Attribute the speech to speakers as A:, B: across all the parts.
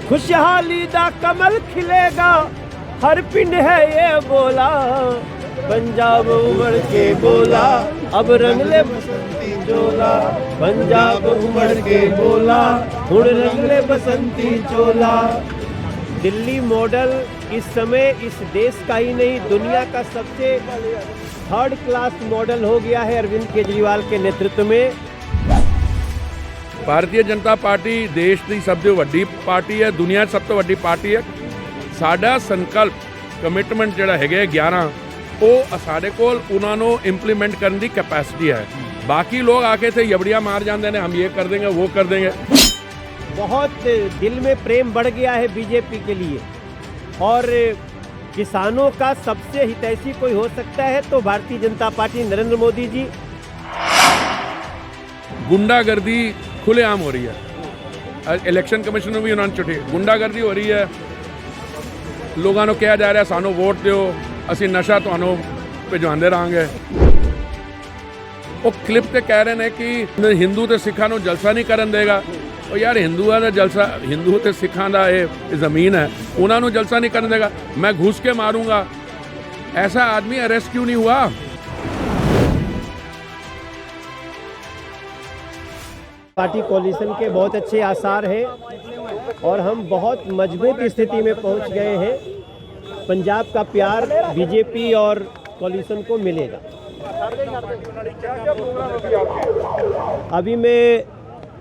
A: खुशहाली दा कमल खिलेगा, हर पिंड है ये बोला, पंजाब उमड़ के बोला, अब रंग ले बसंती चोला, पंजाब उमड़ के बोला, हुण रंग ले बसंती चोला। दिल्ली मॉडल इस समय इस देश का ही नहीं दुनिया का सबसे थर्ड क्लास मॉडल हो गया है अरविंद केजरीवाल के नेतृत्व में।
B: भारतीय जनता पार्टी देश की सबसे वड्डी पार्टी है, दुनिया की सब तो वड्डी पार्टी है। साडा संकल्प कमिटमेंट जिहड़ा है 11 वो साढ़े कोल उन्होंने इंप्लीमेंट करने की कैपेसिटी है। बाकी लोग आके थे यबड़ियाँ मार जाते हैं, हम ये कर देंगे वो कर देंगे।
A: बहुत दिल में प्रेम बढ़ गया है बीजेपी के लिए, और किसानों का सबसे हितैषी कोई हो सकता है तो भारतीय जनता पार्टी नरेंद्र मोदी जी।
B: गुंडागर्दी खुलेआम हो रही है, इलेक्शन कमीशन में भी उन्होंने चिट्ठी, गुंडागर्दी हो रही है। लोगों को कहा जा रहा है सानू वोट दो, असी नशा तुहानू भिजवाते रहांगे। वो क्लिप ते कह रहे हैं कि हिंदू ते सिखां नू जलसा नहीं करन देगा। और यार हिंदुओं का जलसा, हिंदू ते सिखां दा ये जमीन है, उन्होंने जलसा नहीं करने देगा। मैं घुस के मारूंगा, ऐसा आदमी अरेस्ट क्यों नहीं हुआ?
A: पार्टी कोलिशन के बहुत अच्छे आसार हैं और हम बहुत मजबूत स्थिति में पहुंच गए हैं। पंजाब का प्यार बीजेपी और कोलिशन को मिलेगा।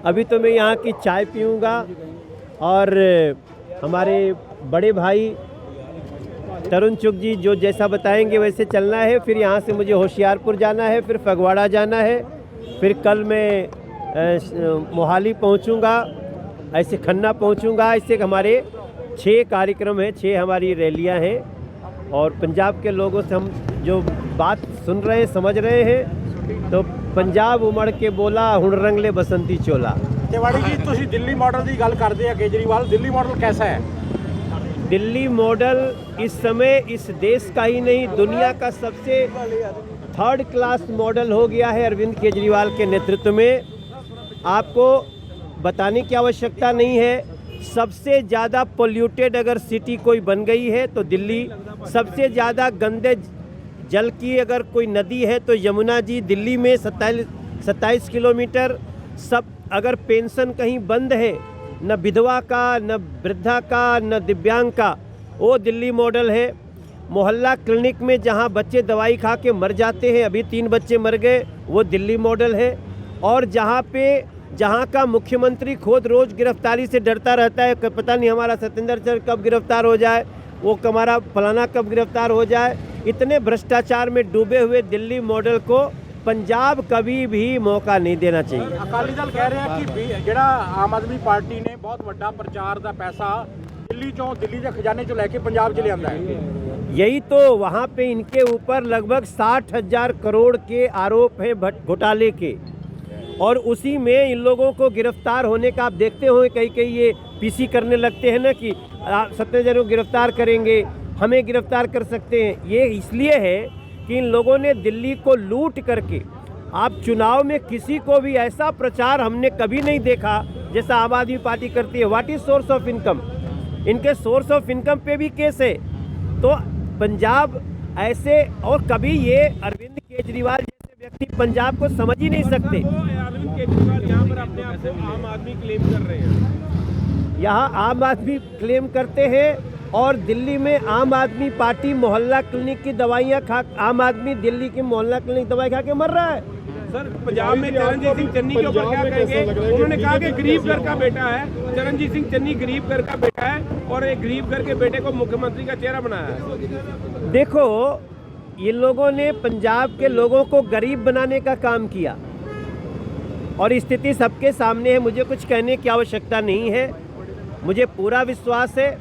A: अभी तो मैं यहाँ की चाय पीऊँगा और हमारे बड़े भाई तरुण चुग जी जो जैसा बताएंगे वैसे चलना है। फिर यहाँ से मुझे होशियारपुर जाना है, फिर फगवाड़ा जाना है, फिर कल मैं मोहाली पहुँचूँगा, ऐसे खन्ना पहुँचूँगा। ऐसे हमारे 6 कार्यक्रम हैं, 6 हमारी रैलियाँ हैं। और पंजाब के लोगों से हम जो बात सुन रहे हैं, समझ रहे हैं, तो पंजाब उमड़ के बोला, हुण रंग ले बसंती चोला।
C: तिवाड़ी जी, तुसी दिल्ली मॉडल की गल करते हैं केजरीवाल, दिल्ली मॉडल कैसा है?
A: दिल्ली मॉडल इस समय इस देश का ही नहीं दुनिया का सबसे थर्ड क्लास मॉडल हो गया है अरविंद केजरीवाल के नेतृत्व में। आपको बताने की आवश्यकता नहीं है, सबसे ज़्यादा पोल्यूटेड अगर सिटी कोई बन गई है तो दिल्ली, सबसे ज़्यादा गंदे जल की अगर कोई नदी है तो यमुना जी दिल्ली में 27 किलोमीटर। सब अगर पेंशन कहीं बंद है, न विधवा का, न वृद्धा का, न दिव्यांग का, वो दिल्ली मॉडल है। मोहल्ला क्लिनिक में जहां बच्चे दवाई खा के मर जाते हैं, अभी 3 बच्चे मर गए, वो दिल्ली मॉडल है। और जहां का मुख्यमंत्री खुद रोज़ गिरफ्तारी से डरता रहता है, पता नहीं हमारा सत्येंद्र सर कब गिरफ्तार हो जाए, वो हमारा फलाना कब गिरफ्तार हो जाए। इतने भ्रष्टाचार में डूबे हुए दिल्ली मॉडल को पंजाब कभी भी मौका नहीं देना चाहिए।
C: अकाली दल कह रहे हैं कि जिहड़ा आम आदमी पार्टी ने बहुत बड़ा प्रचार का पैसा दिल्ली के खजाने चो लैके पंजाब च लिया है।
A: यही तो वहाँ पे इनके ऊपर लगभग 60,000 करोड़ के आरोप हैं घोटाले के, और उसी में इन लोगों को गिरफ्तार होने का आप देखते हो कई ये पीसी करने लगते हैं ना कि सत्येंद्र को गिरफ्तार करेंगे, हमें गिरफ्तार कर सकते हैं। ये इसलिए है कि इन लोगों ने दिल्ली को लूट करके, आप चुनाव में किसी को भी ऐसा प्रचार हमने कभी नहीं देखा जैसा आम आदमी पार्टी करती है। What is source of income? इनके सोर्स ऑफ इनकम पे भी केस है। तो पंजाब ऐसे, और कभी ये अरविंद केजरीवाल जैसे व्यक्ति पंजाब को समझ ही नहीं सकते।
C: अरविंद केजरीवाल यहाँ पर अपने आप को आम आदमी क्लेम कर रहे हैं,
A: यहाँ आम आदमी क्लेम करते हैं, और दिल्ली में आम आदमी पार्टी मोहल्ला क्लिनिक की दवाइयाँ खा, आम आदमी दिल्ली की मोहल्ला क्लिनिक दवाई खा के मर रहा है।
C: सर पंजाब में चरणजीत सिंह चन्नी के ऊपर क्या कहेंगे? उन्होंने कहा कि गरीब घर का बेटा है, चरणजीत सिंह चन्नी गरीब घर का बेटा है, और एक गरीब घर के बेटे को मुख्यमंत्री का चेहरा बनाया है।
A: देखो, ये लोगों ने पंजाब के लोगों को गरीब बनाने का काम किया, और स्थिति सबके सामने है। मुझे कुछ कहने की आवश्यकता नहीं है। मुझे पूरा विश्वास है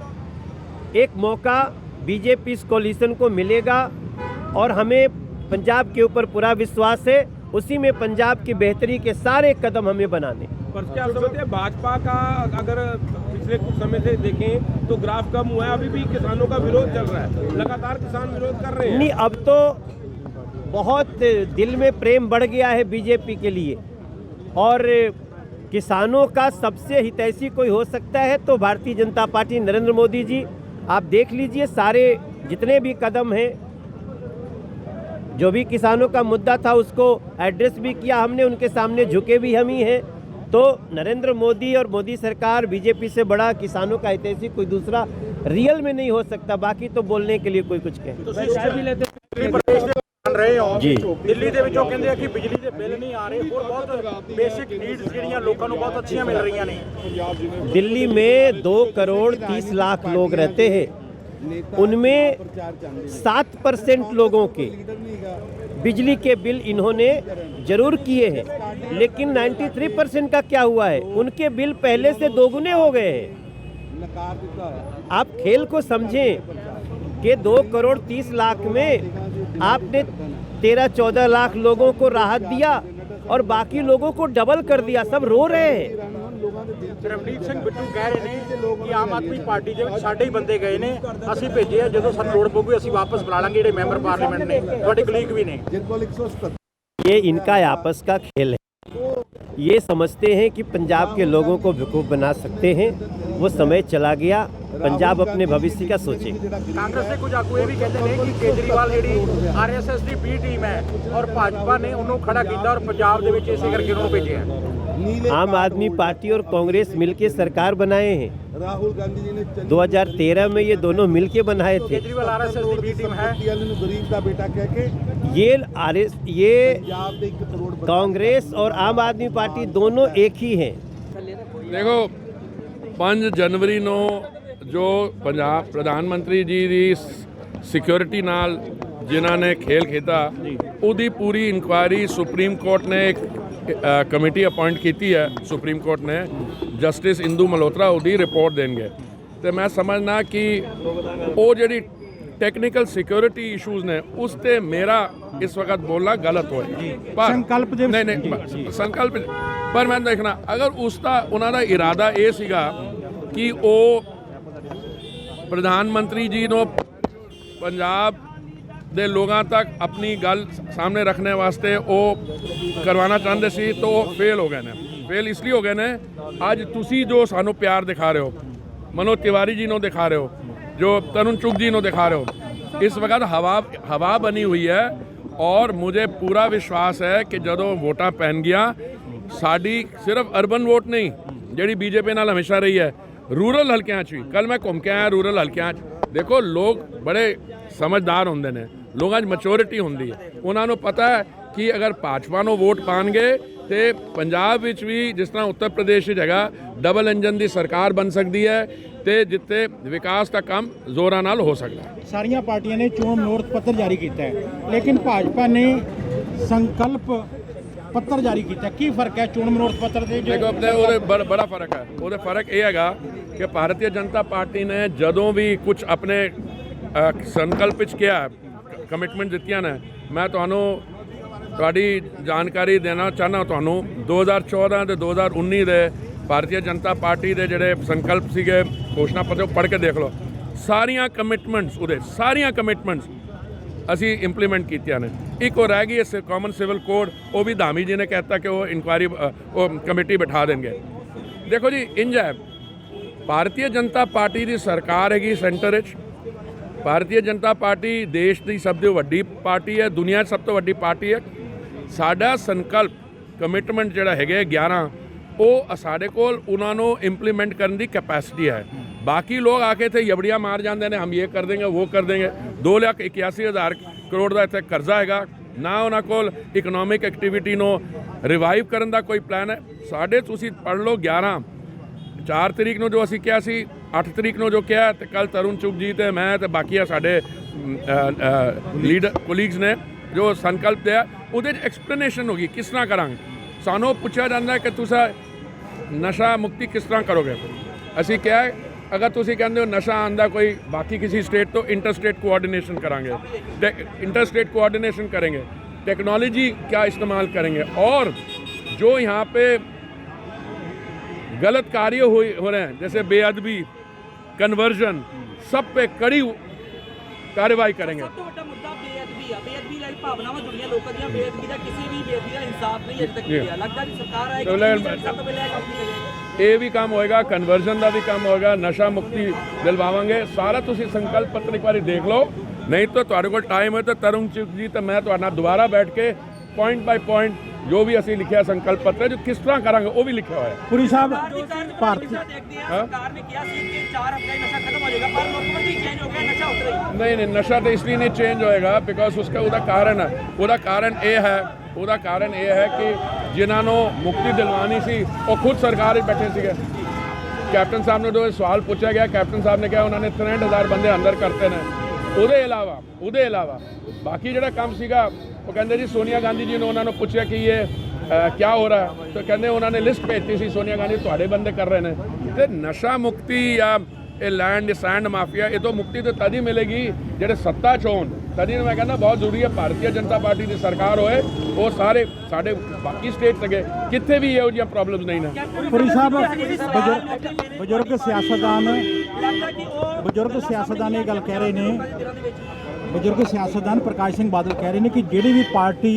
A: एक मौका बीजेपी इस कोलिशन को मिलेगा, और हमें पंजाब के ऊपर पूरा विश्वास है। उसी में पंजाब की बेहतरी के सारे कदम हमें बनाने।
C: पर क्या समझते हैं भाजपा का, अगर पिछले कुछ समय से देखें तो ग्राफ कम हुआ है, अभी भी किसानों का विरोध चल रहा है, लगातार किसान विरोध कर रहे हैं।
A: नहीं, अब तो बहुत दिल में प्रेम बढ़ गया है बीजेपी के लिए, और किसानों का सबसे हितैषी कोई हो सकता है तो भारतीय जनता पार्टी, नरेंद्र मोदी जी। आप देख लीजिए सारे जितने भी कदम हैं, जो भी किसानों का मुद्दा था उसको एड्रेस भी किया हमने, उनके सामने झुके भी हम ही हैं। तो नरेंद्र मोदी और मोदी सरकार, बीजेपी से बड़ा किसानों का हितैषी कोई दूसरा रियल में नहीं हो सकता। बाकी तो बोलने के लिए कोई कुछ कहे
D: ਰਹੇ ਹੋ
A: ਜੀ।
D: ਦਿੱਲੀ ਦੇ ਵਿੱਚੋਂ ਕਹਿੰਦੇ ਆ ਕਿ ਬਿਜਲੀ ਦੇ ਬਿੱਲ ਨਹੀਂ ਆ ਰਹੇ, ਹੋਰ ਬਹੁਤ ਬੇਸਿਕ ਨੀਡਸ ਜਿਹੜੀਆਂ ਲੋਕਾਂ ਨੂੰ ਬਹੁਤ ਅੱਛੀਆਂ ਮਿਲ ਰਹੀਆਂ ਨੇ।
A: दिल्ली में 2 करोड़ 30 लाख लोग रहते हैं, उनमें 7% लोगों के बिजली के बिल इन्होंने जरूर किए हैं, लेकिन 93% का क्या हुआ है, उनके बिल पहले से दोगुने हो गए हैं। आप खेल को समझें कि 2 करोड़ 30 लाख में आपने 13-14 लाख लोगों को राहत दिया और बाकी लोगों को डबल कर दिया, सब रो रहे हैं।
D: ਰਵਨੀਤ ਸਿੰਘ ਬਿੱਟੂ ਕਹਿ ਰਹੇ ਨੇ ਕਿ ਆਮ ਆਦਮੀ ਪਾਰਟੀ ਦੇ ਵਿੱਚ ਸਾਡੇ ਹੀ ਬੰਦੇ ਗਏ ਨੇ, ਅਸੀਂ ਭੇਜੇ ਆ, ਜਦੋਂ ਸਾਨੂੰ ਲੋੜ ਪਊਗੀ ਅਸੀਂ ਵਾਪਸ ਬੁਲਾ ਲਾਂਗੇ ਜਿਹੜੇ ਮੈਂਬਰ ਪਾਰਲੀਮੈਂਟ ਨੇ, ਤੁਹਾਡੇ ਕਲੀਗ ਵੀ ਨੇ।
A: ये इनका आपस का खेल है। ये समझते हैं कि पंजाब के लोगों को बेवकूफ़ बना सकते हैं। वो समय चला गया, पंजाब अपने भविष्य का सोचे।
D: ਕਾਂਗਰਸ ਦੇ ਕੁਝ ਆਗੂ ਇਹ ਵੀ ਕਹਿੰਦੇ ਨੇ ਕਿ ਕੇਜਰੀਵਾਲ ਜਿਹੜੀ ਆਰਐਸਐਸ ਦੀ ਬੀ ਟੀਮ ਹੈ ਔਰ ਭਾਜਪਾ ਨੇ ਉਹਨੂੰ ਖੜਾ ਕੀਤਾ ਔਰ ਪੰਜਾਬ ਦੇ ਵਿੱਚ ਇਸੇ ਕਰਕੇ ਉਹਨੂੰ ਭੇਜਿਆ।
A: आम आदमी पार्टी और कांग्रेस मिलके सरकार बनाए हैं।
E: राहुल गांधी जी ने
A: 2013 में ये दोनों मिलके बनाए थे।
D: केजरीवाल आरएसएस की बी टीम है।
E: गरीब का बेटा कह के
A: ये कांग्रेस और आम आदमी पार्टी दोनों एक ही हैं।
B: ਦੇਖੋ 5 ਜਨਵਰੀ ਨੂੰ ਜੋ ਪੰਜਾਬ ਪ੍ਰਧਾਨ ਮੰਤਰੀ ਜੀ ਦੀ ਸਿਕਿਉਰਿਟੀ ਨਾਲ ਜਿਨ੍ਹਾਂ ਨੇ ਖੇਲ ਖੇਡਾ, ਉਹਦੀ ਪੂਰੀ ਇਨਕੁਆਇਰੀ ਸੁਪਰੀਮ ਕੋਰਟ ਨੇ ਇੱਕ ਕਮੇਟੀ ਅਪਾਇੰਟ ਕੀਤੀ ਹੈ। ਸੁਪਰੀਮ ਕੋਰਟ ਨੇ ਜਸਟਿਸ ਇੰਦੂ ਮਲਹੋਤਰਾ ਉਹਦੀ ਰਿਪੋਰਟ ਦੇਣਗੇ। ਤੇ ਮੈਂ ਸਮਝਣਾ ਕਿ ਉਹ ਜਿਹੜੀ ਟੈਕਨੀਕਲ ਸਿਕਿਉਰਿਟੀ ਇਸ਼ੂਜ਼ ਨੇ ਉਸ ਤੇ ਮੇਰਾ ਇਸ ਵਕਤ ਬੋਲਣਾ ਗਲਤ ਹੋਇਆ। ਪਰ
D: ਸੰਕਲਪ ਦੇ
B: ਨਹੀਂ ਸੰਕਲਪ, ਪਰ ਮੈਂ ਦੇਖਣਾ ਅਗਰ ਉਸ ਦਾ ਉਹਨਾਂ ਦਾ ਇਰਾਦਾ ਇਹ ਸੀਗਾ ਕਿ ਉਹ ਪ੍ਰਧਾਨ ਮੰਤਰੀ ਜੀ ਨੂੰ ਪੰਜਾਬ ਦੇ ਲੋਕਾਂ ਤੱਕ ਆਪਣੀ ਗੱਲ ਸਾਹਮਣੇ ਰੱਖਣੇ ਵਾਸਤੇ ਉਹ ਕਰਵਾਉਣਾ ਚਾਹੁੰਦੇ ਸੀ, ਤਾਂ ਉਹ ਫੇਲ ਹੋ ਗਏ ਨੇ। ਫੇਲ ਇਸ ਲਈ ਹੋ ਗਏ ਨੇ, ਅੱਜ ਤੁਸੀਂ ਜੋ ਸਾਨੂੰ ਪਿਆਰ ਦਿਖਾ ਰਹੇ ਹੋ, मनोज तिवारी जी को दिखा रहे हो, जो तरुण चुग जी को दिखा रहे हो, इस वक्त हवा बनी हुई है। और मुझे पूरा विश्वास है कि जदों वोटा पैन गया, साड़ी सिर्फ अर्बन वोट नहीं जी बीजेपी नाल हमेशा रही है, रूरल हल्कियां भी। कल मैं घूम के आया रूरल हल्कियां, देखो लोग बड़े समझदार होंगे ने, लोगों की मैच्योरिटी होंगी है, उन्होंने पता है कि अगर भाजपा को वोट पाएंगे तो पंजाब विच भी जिस तरह उत्तर प्रदेश हैगा डबल इंजन की सरकार बन सकती है, तो जिते विकास का काम जोरां नाल हो सकता है।
D: ਸਾਰੀਆਂ ਪਾਰਟੀਆਂ ਨੇ ਚੋਣ ਮਨੋਰਥ ਪੱਤਰ ਜਾਰੀ ਕੀਤਾ ਹੈ, ਲੇਕਿਨ ਭਾਜਪਾ ਨੇ ਸੰਕਲਪ ਪੱਤਰ ਜਾਰੀ ਕੀਤਾ। ਕੀ ਫਰਕ ਹੈ ਚੋਣ ਮਨੋਰਥ ਪੱਤਰ ਦੇ?
B: देखो अपने बड़ा फर्क है। वो फर्क ये है कि भारतीय जनता पार्टी ने जदों भी कुछ अपने संकल्प किया, कमिटमेंट दित्तियां ने, मैं ਤੁਹਾਡੀ ਜਾਣਕਾਰੀ ਦੇਣਾ ਚਾਹੁੰਦਾ ਤੁਹਾਨੂੰ 2014 ਤੇ 2019 ਦੇ ਭਾਰਤੀ ਜਨਤਾ ਪਾਰਟੀ ਦੇ ਜਿਹੜੇ ਸੰਕਲਪ ਸੀਗੇ, ਘੋਸ਼ਣਾ ਪੱਤਰ ਪੜ੍ਹ ਕੇ ਦੇਖ ਲਓ। ਸਾਰੀਆਂ ਕਮਿਟਮੈਂਟਸ ਅਸੀਂ ਇੰਪਲੀਮੈਂਟ ਕੀਤੀਆਂ ਨੇ। ਇੱਕ ਉਹ ਰਹਿ ਗਈ ਹੈ ਕਾਮਨ ਸਿਵਲ ਕੋਡ, ਉਹ ਵੀ ਧਾਮੀ ਜੀ ਨੇ ਕਹਿਤਾ ਕਿ ਉਹ ਇਨਕੁਆਇਰੀ ਉਹ ਕਮੇਟੀ ਬਿਠਾ ਦੇਣਗੇ। ਦੇਖੋ ਜੀ ਇੰਜ ਹੈ, ਭਾਰਤੀ ਜਨਤਾ ਪਾਰਟੀ ਦੀ ਸਰਕਾਰ ਹੈਗੀ ਸੈਂਟਰ ਵਿੱਚ। ਭਾਰਤੀ ਜਨਤਾ ਪਾਰਟੀ ਦੇਸ਼ ਦੀ ਸਭ ਤੋਂ ਵੱਡੀ ਪਾਰਟੀ ਹੈ, ਦੁਨੀਆ 'ਚ ਸਭ ਤੋਂ ਵੱਡੀ ਪਾਰਟੀ ਹੈ। ਸਾਡਾ ਸੰਕਲਪ ਕਮਿਟਮੈਂਟ ਜਿਹੜਾ ਹੈਗੇ 11, ਉਹ ਸਾਡੇ ਕੋਲ ਉਹਨਾਂ ਨੂੰ ਇੰਪਲੀਮੈਂਟ ਕਰਨ ਦੀ ਕੈਪੈਸਿਟੀ ਹੈ। ਬਾਕੀ ਲੋਕ ਆ ਕੇ ਇੱਥੇ ਯਬੜੀਆਂ ਮਾਰ ਜਾਂਦੇ ਨੇ, ਹਮ ਇਹ ਕਰ ਦੇਂਗੇ ਉਹ ਕਰ ਦੇਂਗੇ। 2,81,000 ਕਰੋੜ ਦਾ ਇੱਥੇ ਕਰਜ਼ਾ ਹੈਗਾ, ਨਾ ਉਹਨਾਂ ਕੋਲ ਇਕਨੋਮਿਕ ਐਕਟੀਵਿਟੀ ਨੂੰ ਰਿਵਾਈਵ ਕਰਨ ਦਾ ਕੋਈ ਪਲਾਨ ਹੈ। ਸਾਡੇ ਤੁਸੀਂ ਪੜ੍ਹ ਲਓ 11 4 ਤਰੀਕ ਨੂੰ ਜੋ ਅਸੀਂ ਕਿਹਾ ਸੀ, 8 ਤਰੀਕ ਨੂੰ ਜੋ ਕਿਹਾ, ਤੇ ਕੱਲ ਤਰੁਣ ਚੁਗ ਜੀ ਤੇ ਮੈਂ ਤੇ ਬਾਕੀ ਆ ਸਾਡੇ ਲੀਡਰ ਕੋਲੀਗਸ ਨੇ ਜੋ ਸੰਕਲਪ ਦਿਆ, ਉਹਦੇ 'ਚ ਐਕਸਪਲੇਨੇਸ਼ਨ ਹੋਗੀ ਕਿਸ ਤਰ੍ਹਾਂ ਕਰਾਂਗੇ। ਸਾਨੂੰ ਪੁੱਛਿਆ ਜਾਂਦਾ ਕਿ ਤੁਸੀਂ ਨਸ਼ਾ ਮੁਕਤੀ ਕਿਸ ਤਰ੍ਹਾਂ ਕਰੋਗੇ। ਅਸੀਂ ਕਿਹਾ अगर ਤੁਸੀਂ ਕਹਿੰਦੇ ਹੋ ਨਸ਼ਾ ਆਂਦਾ ਕੋਈ बाकी किसी स्टेट तो इंटर स्टेट कोऑर्डिनेशन कराएंगे, इंटर स्टेट कोऑर्डिनेशन करेंगे, टेक्नोलॉजी क्या इस्तेमाल करेंगे, और जो यहाँ पे गलत कार्य हो रहे हैं जैसे बेअदबी, कन्वर्जन, सब पे कड़ी कार्रवाई करेंगे।
F: ਸਭ ਤੋਂ ਵੱਡਾ ਮੁੱਦਾ ਬੇਅਦਬੀ ਆ। ਬੇਅਦਬੀ ਲਈ ਭਾਵਨਾਵਾਂ ਜੁੜੀਆਂ ਲੋਕਾਂ ਦੀਆਂ ਬੇਅਦਬੀ ਦਾ ਕਿਸੇ ਵੀ ਬੇਅਦਬੀ ਦਾ ਇਨਸਾਫ ਨਹੀਂ ਅਜੇ ਤੱਕ
B: ਜੀ।
F: ਮਿਲਿਆ ਲੱਗਦਾ ਕਿ ਸਰਕਾਰ ਆਏਗੀ
B: ਚਲੋ,
F: ਸਭ ਤੋਂ ਪਹਿਲੇ ਇਹ ਕੰਮ ਕੀਤਾ ਜਾਏਗਾ
B: ਇਹ ਵੀ ਕੰਮ ਹੋਏਗਾ, ਕਨਵਰਜਨ ਦਾ ਵੀ ਕੰਮ ਹੋਏਗਾ, ਨਸ਼ਾ ਮੁਕਤੀ ਦਿਲਵਾਵਾਂਗੇ ਸਾਰਾ। ਤੁਸੀਂ ਸੰਕਲਪ ਪੱਤਰ ਇੱਕ ਵਾਰੀ ਦੇਖ ਲਓ, ਨਹੀਂ ਤਾਂ ਤੁਹਾਡੇ ਕੋਲ ਟਾਈਮ ਹੈ ਤਾਂ ਤਰੁਣ ਚੁਗ ਜੀ ਤੇ ਮੈਂ ਤੁਹਾਡੇ ਨਾਲ ਦੁਬਾਰਾ ਬੈਠ ਕੇ ਪੁਆਇੰਟ ਬਾਈ ਪੁਆਇੰਟ ਜੋ ਵੀ ਅਸੀਂ ਲਿਖਿਆ ਸੰਕਲਪ ਪੱਤਰ ਜੋ ਕਿਸ ਤਰ੍ਹਾਂ ਕਰਾਂਗੇ ਉਹ ਵੀ ਲਿਖਿਆ ਹੋਇਆ ਹੈ।
D: ਪੁਰੀ ਸਾਹਿਬ
F: ਭਾਰਤੀ ਦੇਖਦੇ ਆ ਸਰਕਾਰ ਨੇ ਕਿਹਾ ਸੀ ਕਿ 4 ਹਫ਼ਤੇ ਨਸ਼ਾ ਖਤਮ ਹੋ ਜਾਏਗਾ ਪਰ ਮੁੱਖ ਮੰਤਰੀ ਚੇਂਜ ਹੋ ਗਿਆ ਨਸ਼ਾ ਉਤਰ ਹੀ
B: ਨਹੀਂ ਨਹੀਂ, ਨਸ਼ਾ ਤਾਂ ਇਸ ਲਈ ਨਹੀਂ ਚੇਂਜ ਹੋਏਗਾ ਬਿਕੋਜ਼ ਉਹਦਾ ਕਾਰਨ ਹੈ, ਉਹਦਾ ਕਾਰਨ ਇਹ ਹੈ ਕਿ ਜਿਨ੍ਹਾਂ ਨੂੰ ਮੁਕਤੀ ਦਿਲਵਾਨੀ ਸੀ ਉਹ ਖੁਦ ਸਰਕਾਰ ਵਿੱਚ ਬੈਠੇ ਸੀਗੇ। ਕੈਪਟਨ ਸਾਹਿਬ ਨੂੰ ਜੋ ਸਵਾਲ ਪੁੱਛਿਆ ਗਿਆ, ਕੈਪਟਨ ਸਾਹਿਬ ਨੇ ਕਿਹਾ ਉਹਨਾਂ ਨੇ 63,000 ਬੰਦੇ ਅੰਦਰ ਕਰਤੇ ਨੇ। ਉਹਦੇ ਇਲਾਵਾ ਬਾਕੀ ਜਿਹੜਾ ਕੰਮ ਸੀਗਾ ਉਹ ਕਹਿੰਦੇ ਜੀ ਸੋਨੀਆ ਗਾਂਧੀ ਜੀ ਨੂੰ ਉਹਨਾਂ ਨੂੰ ਪੁੱਛਿਆ ਕਿ ਇਹ क्या हो रहा है तो कहते उन्होंने लिस्ट भेजी सी सोनिया गांधी थोड़े बंदे कर रहे हैं। तो नशा मुक्ति या ये लैंड सैंड माफिया ये तो मुक्ति तो तद ही मिलेगी जेडे सत्ता च होण। तद ही मैं कहना बहुत जरूरी है भारतीय जनता पार्टी की सरकार होए वो सारे साढ़े बाकी स्टेट सके कितने भी इहो जिहियां प्रॉब्लम्स नहीं ने।
D: पुरी साहब बजुर्ग सियासतदान ये गल कह रहे हैं, बजुर्ग सियासतदान प्रकाश सिंह बादल कह रहे हैं कि जिहड़ी भी पार्टी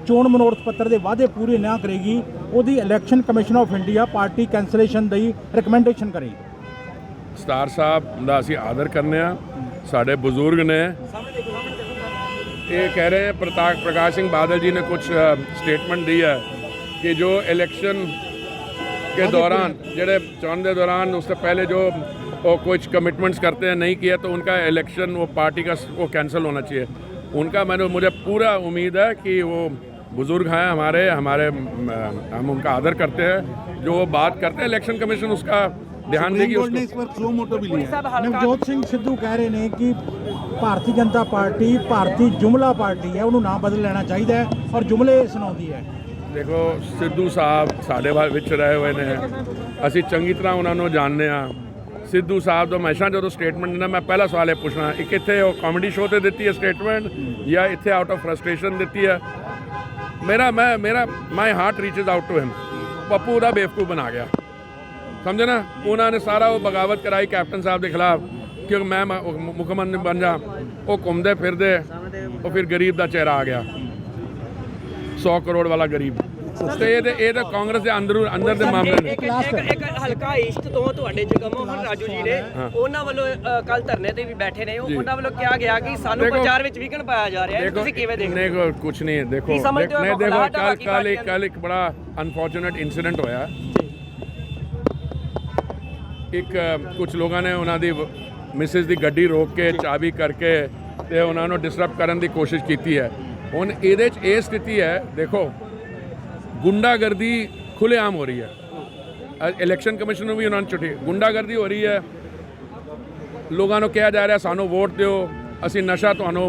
D: ਚੋਣ ਮਨੋਰਥ ਪੱਤਰ ਦੇ ਵਾਅਦੇ ਪੂਰੇ ਨਾ ਕਰੇਗੀ ਉਹਦੀ election commission of India party cancellation the recommendation ਕਰੇਗੀ।
B: ਸਟਾਰ ਸਾਹਿਬ ਦਾ ਅਸੀਂ ਆਦਰ ਕਰਨੇ ਆ, ਸਾਡੇ ਬਜ਼ੁਰਗ ਨੇ। ਇਹ ਕਹਿ ਰਹੇ हैं प्रकाश सिंह बादल जी ने कुछ स्टेटमेंट दी है कि जो इलेक्शन के दौरान जेडे चुनाव के दौरान उससे पहले जो वो कुछ कमिटमेंट्स करते हैं नहीं किया तो उनका इलेक्शन वो पार्टी का वो कैंसिल होना चाहिए। उनका मुझे पूरा उम्मीद है कि वो बुज़ुर्ग हैं हमारे हम उनका आदर करते हैं, जो वो बात करते हैं इलेक्शन कमीशन उसका ध्यान देगी।
E: ने इस पर स्लो मोटो भी लिया है।
D: ਨਵਜੋਤ ਸਿੰਘ ਸਿੱਧੂ ਕਹਿ ਰਹੇ ਨੇ ਕਿ ਭਾਰਤੀ ਜਨਤਾ ਪਾਰਟੀ ਭਾਰਤੀ ਜੁਮਲਾ ਪਾਰਟੀ ਹੈ, ਉਹਨੂੰ ਨਾਂ ਬਦਲ ਲੈਣਾ ਚਾਹੀਦਾ ਹੈ ਔਰ ਜੁਮਲੇ ਸੁਣਾਉਂਦੀ ਹੈ।
B: ਦੇਖੋ ਸਿੱਧੂ ਸਾਹਿਬ ਸਾਡੇ ਵਿੱਚ ਰਹੇ ਹੋਏ ਨੇ, ਅਸੀਂ ਚੰਗੀ ਤਰ੍ਹਾਂ ਉਹਨਾਂ ਨੂੰ ਜਾਣਦੇ ਹਾਂ। ਸਿੱਧੂ ਸਾਹਿਬ ਤੋਂ ਹਮੇਸ਼ਾ ਜਦੋਂ ਸਟੇਟਮੈਂਟ ਦਿੰਦਾ ਮੈਂ ਪਹਿਲਾ ਸਵਾਲ ਇਹ ਪੁੱਛਣਾ ਇੱਕ ਇੱਥੇ ਉਹ ਕਾਮੇਡੀ ਸ਼ੋਅ ਤੇ ਦਿੱਤੀ ਹੈ ਸਟੇਟਮੈਂਟ ਜਾਂ ਇੱਥੇ ਆਊਟ ਆਫ ਫਰਸਟ੍ਰੇਸ਼ਨ ਦਿੱਤੀ ਹੈ। ਮੇਰਾ my heart reaches out to him. Pappu ਉਹਦਾ ਬੇਵਕੂਫ ਬਣਾ ਗਿਆ, ਸਮਝੇ ਨਾ। ਉਹਨਾਂ ਨੇ ਸਾਰਾ ਉਹ ਬਗਾਵਤ ਕਰਾਈ ਕੈਪਟਨ ਸਾਹਿਬ ਦੇ ਖਿਲਾਫ ਕਿ ਮੈਂ ਮੁੱਖ ਮੰਤਰੀ ਬਣ ਜਾ। ਉਹ ਘੁੰਮਦੇ ਫਿਰਦੇ ਉਹ ਫਿਰ ਗਰੀਬ ਦਾ ਚਿਹਰਾ ਆ ਗਿਆ, 100 ਕਰੋੜ ਵਾਲਾ ਗਰੀਬ। ਤੇ ਇਹ ਤਾਂ ਕਾਂਗਰਸ ਦੇ ਅੰਦਰ ਦੇ ਮਾਮਲੇ ਨੇ।
F: ਇੱਕ ਹਲਕਾ ਈਸਟ ਤੋਂ ਤੁਹਾਡੇ ਜਗਮੋਹਨ ਰਾਜੂ ਜੀ ਨੇ ਉਹਨਾਂ ਵੱਲੋਂ ਕੱਲ ਧਰਨੇ ਤੇ ਵੀ ਬੈਠੇ ਨੇ, ਉਹਨਾਂ ਵੱਲੋਂ ਕਿਹਾ ਗਿਆ ਕਿ ਸਾਨੂੰ ਪ੍ਰਚਾਰ ਵਿੱਚ ਵਿਘਨ ਪਾਇਆ ਜਾ ਰਿਹਾ ਹੈ, ਤੁਸੀਂ ਕਿਵੇਂ ਦੇਖਦੇ ਹੋ?
B: ਕੁਛ ਨਹੀਂ ਦੇਖੋ ਕੱਲ ਇੱਕ ਬੜਾ ਅਨਫੋਰਚੂਨੇਟ ਇਨਸੀਡੈਂਟ ਹੋਇਆ। ਇੱਕ ਕੁਝ ਲੋਕਾਂ ਨੇ ਉਹਨਾਂ ਦੀ ਮਿਸਿਸ ਦੀ ਗੱਡੀ ਰੋਕ ਕੇ ਚਾਬੀ ਕਰਕੇ ਤੇ ਉਹਨਾਂ ਨੂੰ ਡਿਸਟਰਬ ਕਰਨ ਦੀ ਕੋਸ਼ਿਸ਼ ਕੀਤੀ ਹੈ। ਹੁਣ ਇਹਦੇ 'ਚ ਇਹ ਸਥਿਤੀ ਹੈ, ਦੇਖੋ गुंडागर्दी खुलेआम हो रही है। इलेक्शन कमिशन में भी उन्होंने छुट्टी गुंडागर्दी हो रही है। लोगों को कहा जा रहा है सानू वोट दो असी नशा तुहानू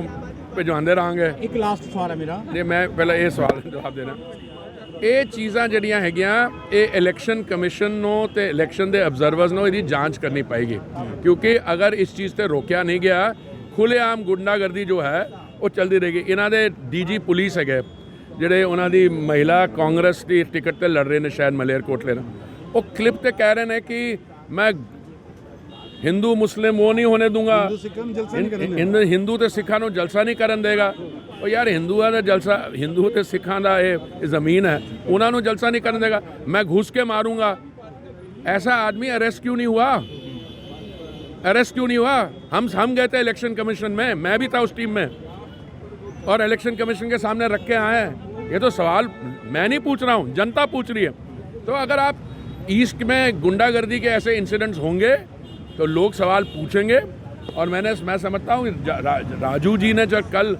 B: भिजवाते रहांगे।
D: एक लास्ट सवाल है मेरा
B: जी, मैं पहले ये सवाल का जवाब देना। ये चीज़ां ਜਿਹੜੀਆਂ ਹੈਗੀਆਂ ਇਹ इलेक्शन कमिशन ਨੂੰ ਤੇ इलेक्शन ਦੇ ਅਬਜ਼ਰਵਰਸ ਨੂੰ ਇਹਦੀ ਜਾਂਚ ਕਰਨੀ ਪਏਗੀ ਕਿਉਂਕਿ ਅਗਰ ਇਸ ਚੀਜ਼ ਤੇ ਰੋਕਿਆ ਨਹੀਂ ਗਿਆ ਖੁੱਲ੍ਹੇਆਮ ਗੁੰਡਾਗਰਦੀ ਜੋ ਹੈ ਉਹ ਚੱਲਦੀ ਰਹੇਗੀ। ਇਹਨਾਂ ਦੇ ਡੀਜੀ ਪੁਲਿਸ ਹੈਗੇ ਜਿਹੜੇ ਉਹਨਾਂ ਦੀ ਮਹਿਲਾ ਕਾਂਗਰਸ ਦੀ ਟਿਕਟ ਤੇ ਲੜ ਰਹੇ ਨੇ ਸ਼ਾਇਦ ਮਲੇਰਕੋਟਲੇ ਨਾਲ, ਉਹ ਕਲਿੱਪ ਤੇ ਕਹਿ ਰਹੇ ਨੇ ਕਿ ਮੈਂ ਹਿੰਦੂ ਮੁਸਲਿਮ ਉਹ ਨਹੀਂ ਹੋਣੇ ਦੂੰਗਾ, ਹਿੰਦੂ ਤੇ ਸਿੱਖਾਂ ਨੂੰ ਜਲਸਾ ਨਹੀਂ ਕਰਨ ਦੇਗਾ। ਉਹ ਯਾਰ ਹਿੰਦੂਆਂ ਦਾ ਜਲਸਾ ਹਿੰਦੂ ਤੇ ਸਿੱਖਾਂ ਦਾ ਇਹ ਜ਼ਮੀਨ ਹੈ, ਉਹਨਾਂ ਨੂੰ ਜਲਸਾ ਨਹੀਂ ਕਰਨ ਦੇਗਾ। मैं घुस के मारूंगा। ऐसा आदमी अरेस्ट क्यों नहीं हुआ? अरेस्ट क्यों नहीं हुआ? हम गए थे इलेक्शन कमीशन में, मैं भी था उस टीम में और इलेक्शन कमीशन के सामने रख के आए हैं। ये तो सवाल मैं नहीं पूछ रहा हूँ, जनता पूछ रही है। तो अगर आप ईस्ट में गुंडागर्दी के ऐसे इंसिडेंट्स होंगे तो लोग सवाल पूछेंगे। और मैं समझता हूँ राजू जी ने जो कल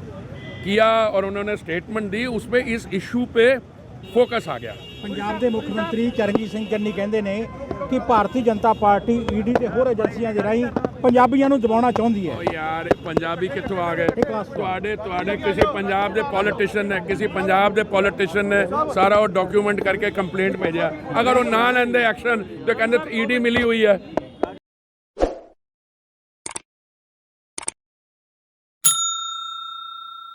B: किया और उन्होंने स्टेटमेंट दी उस पर इस इशू पे फोकस आ गया।
D: ਪੰਜਾਬ ਦੇ ਮੁੱਖ ਮੰਤਰੀ ਚਰਨਜੀਤ ਸਿੰਘ ਚੰਨੀ ਕਹਿੰਦੇ ਨੇ ਕਿ ਭਾਰਤੀ ਜਨਤਾ ਪਾਰਟੀ ਈਡੀ ਤੇ ਹੋਰ ਏਜੰਸੀਆਂ ਦੇ ਰਾਹੀਂ ਪੰਜਾਬੀਆਂ ਨੂੰ ਦਬਾਉਣਾ ਚਾਹੁੰਦੀ ਹੈ।
B: ਓ ਯਾਰ ਪੰਜਾਬੀ ਕਿੱਥੋਂ ਆ ਗਏ? ਤੁਹਾਡੇ ਕਿਸੇ ਪੰਜਾਬ ਦੇ ਪੋਲੀਟੀਸ਼ੀਅਨ ਨੇ ਸਾਰਾ ਉਹ ਡਾਕੂਮੈਂਟ ਕਰਕੇ ਕੰਪਲੇਂਟ ਭੇਜਿਆ। ਅਗਰ ਉਹ ਨਾ ਲੈਂਦੇ ਐਕਸ਼ਨ ਤੇ ਕਹਿੰਦੇ ਈਡੀ ਮਿਲੀ ਹੋਈ ਹੈ।